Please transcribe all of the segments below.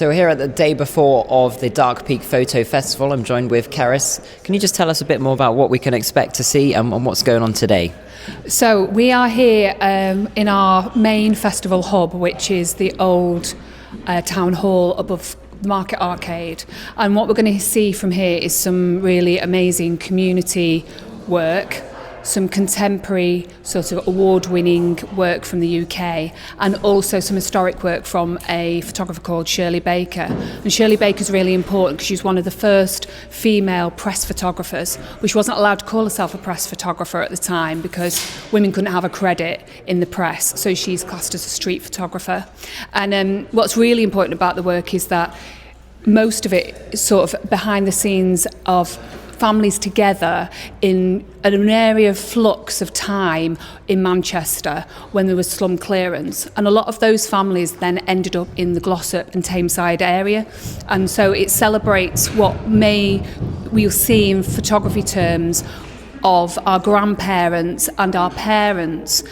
So we're here at the day before of the Dark Peak Photo Festival. I'm joined with Keris. Can you just tell us a bit more about what we can expect to see and what's going on today? So we are here in our main festival hub, which is the old town hall above the Market Arcade. And what we're going to see from here is some really amazing community work, some contemporary sort of award-winning work from the UK, and also some historic work from a photographer called Shirley Baker. And Shirley Baker is really important because she's one of the first female press photographers, which wasn't allowed to call herself a press photographer at the time because women couldn't have a credit in the press, so she's classed as a street photographer. And what's really important about the work is that most of it is sort of behind the scenes of families together in an area of flux of time in Manchester when there was slum clearance, and a lot of those families then ended up in the Glossop and Tameside area, and so it celebrates what we'll see in photography terms of our grandparents and our parents,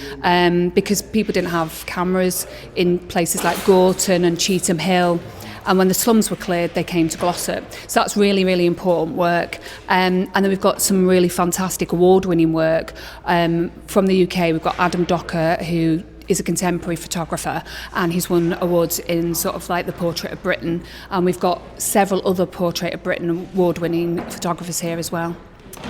because people didn't have cameras in places like Gorton and Cheetham Hill. And when the slums were cleared, they came to Glossop. So that's really, really important work. And then we've got some really fantastic award-winning work from the UK. We've got Adam Docker, who is a contemporary photographer, and he's won awards in sort of like the Portrait of Britain. And we've got several other Portrait of Britain award-winning photographers here as well.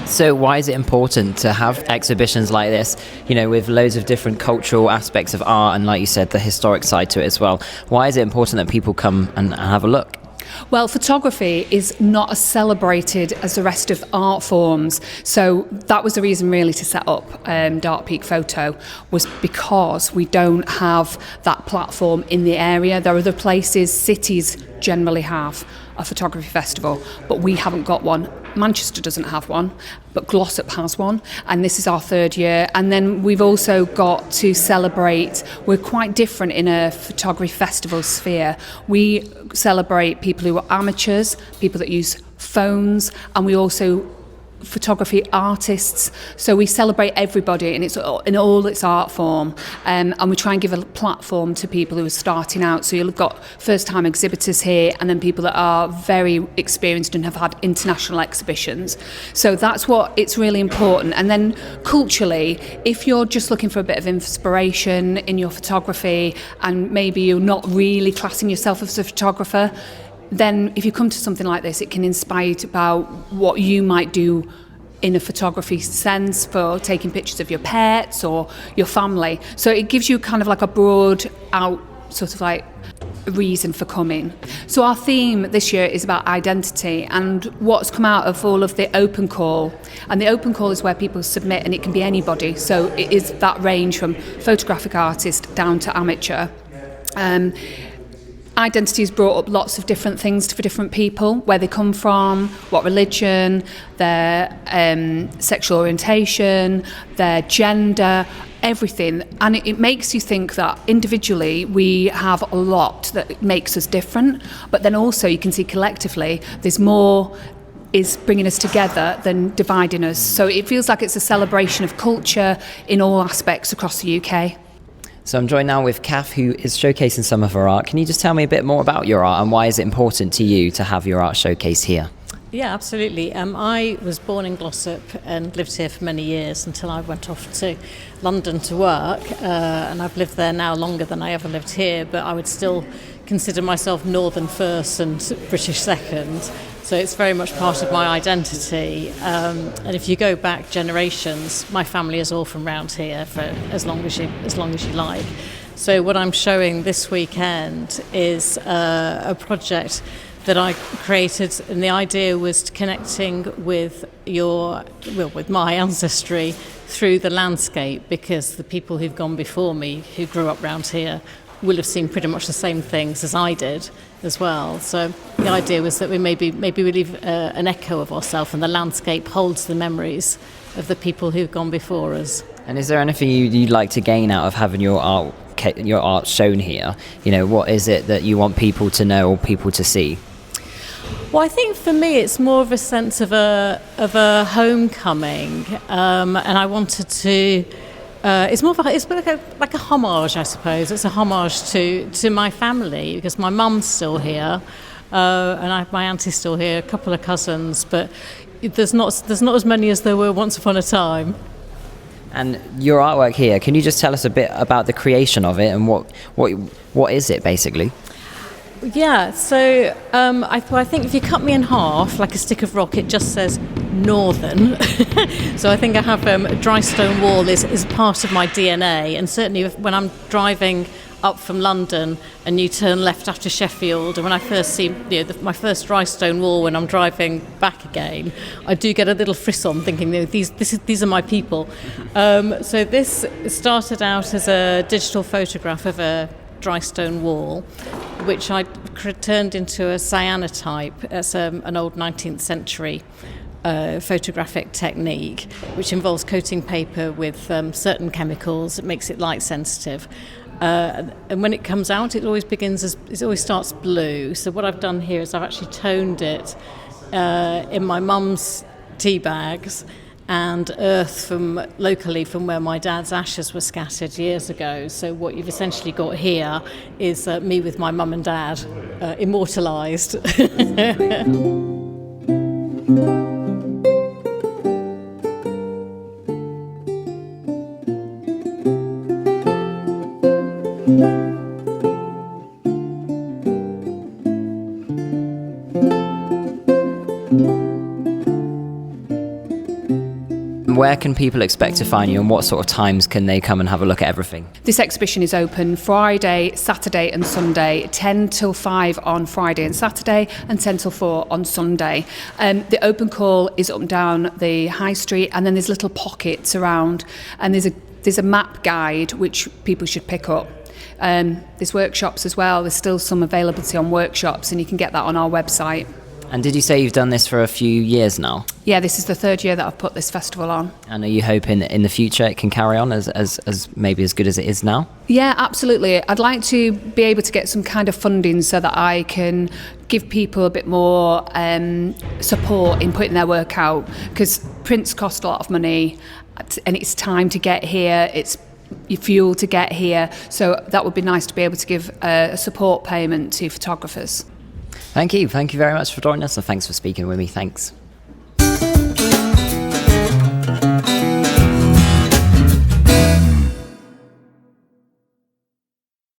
So why is it important to have exhibitions like this, with loads of different cultural aspects of art and, like you said, the historic side to it as well? Why is it important that people come and have a look? Well, photography is not as celebrated as the rest of art forms. So that was the reason really to set up Dark Peak Photo, was because we don't have that platform in the area. There are other places, cities generally have a photography festival, but we haven't got one. Manchester doesn't have one, but Glossop has one, and this is our third year. And then we've also got to celebrate, we're quite different in a photography festival sphere. We celebrate people who are amateurs, people that use phones, and we also photography artists. So we celebrate everybody, and it's in all its art form, and we try and give a platform to people who are starting out. So you've got first-time exhibitors here, and then people that are very experienced and have had international exhibitions. So that's what it's really important. And then culturally, if you're just looking for a bit of inspiration in your photography, and maybe you're not really classing yourself as a photographer, then if you come to something like this, it can inspire you about what you might do in a photography sense for taking pictures of your pets or your family. So it gives you kind of like a broad out sort of like reason for coming. So our theme this year is about identity, and what's come out of all of the open call. And the open call is where people submit, and it can be anybody. So it is that range from photographic artist down to amateur. Identity has brought up lots of different things for different people, where they come from, what religion, their sexual orientation, their gender, everything. And it makes you think that individually we have a lot that makes us different, but then also you can see collectively there's more is bringing us together than dividing us. So it feels like it's a celebration of culture in all aspects across the UK. So I'm joined now with Kath, who is showcasing some of her art. Can you just tell me a bit more about your art, and why is it important to you to have your art showcased here? Yeah, absolutely. I was born in Glossop and lived here for many years until I went off to London to work, and I've lived there now longer than I ever lived here, but I would still consider myself Northern first and British second. So it's very much part of my identity. And if you go back generations, my family is all from round here for as long as you like. So what I'm showing this weekend is a project that I created, and the idea was connecting with with my ancestry through the landscape, because the people who've gone before me, who grew up round here, will have seen pretty much the same things as I did as well. So the idea was that we maybe we leave an echo of ourselves, and the landscape holds the memories of the people who've gone before us. And is there anything you'd like to gain out of having your art shown here? What is it that you want people to know or people to see? Well, I think for me it's more of a sense of a homecoming, and I wanted to It's more of it's like a homage, I suppose. It's a homage to my family, because my mum's still here, and my auntie's still here, a couple of cousins, but there's not as many as there were once upon a time. And your artwork here, can you just tell us a bit about the creation of it and what is it basically? Yeah, so I think if you cut me in half like a stick of rock, it just says Northern. So I think I have a dry stone wall is part of my DNA, and certainly when I'm driving up from London and you turn left after Sheffield, and when I first see my first dry stone wall when I'm driving back again, I do get a little frisson thinking these are my people. So this started out as a digital photograph of a dry stone wall, which I turned into a cyanotype. That's an old 19th century photographic technique, which involves coating paper with certain chemicals that makes it light sensitive. And when it comes out, it always starts blue. So what I've done here is I've actually toned it in my mum's tea bags and earth from locally from where my dad's ashes were scattered years ago. So what you've essentially got here is me with my mum and dad immortalised. Where can people expect to find you, and what sort of times can they come and have a look at everything? This exhibition is open Friday, Saturday and Sunday, 10 till 5 on Friday and Saturday and 10 till 4 on Sunday. The open call is up and down the high street, and then there's little pockets around, and there's a map guide which people should pick up. There's workshops as well. There's still some availability on workshops, and you can get that on our website. And did you say you've done this for a few years now? Yeah, this is the third year that I've put this festival on. And are you hoping that in the future it can carry on as maybe as good as it is now? Yeah, absolutely. I'd like to be able to get some kind of funding so that I can give people a bit more support in putting their work out, because prints cost a lot of money, and it's time to get here, it's your fuel to get here, so that would be nice to be able to give a support payment to photographers. Thank you very much for joining us, and thanks for speaking with me. Thanks.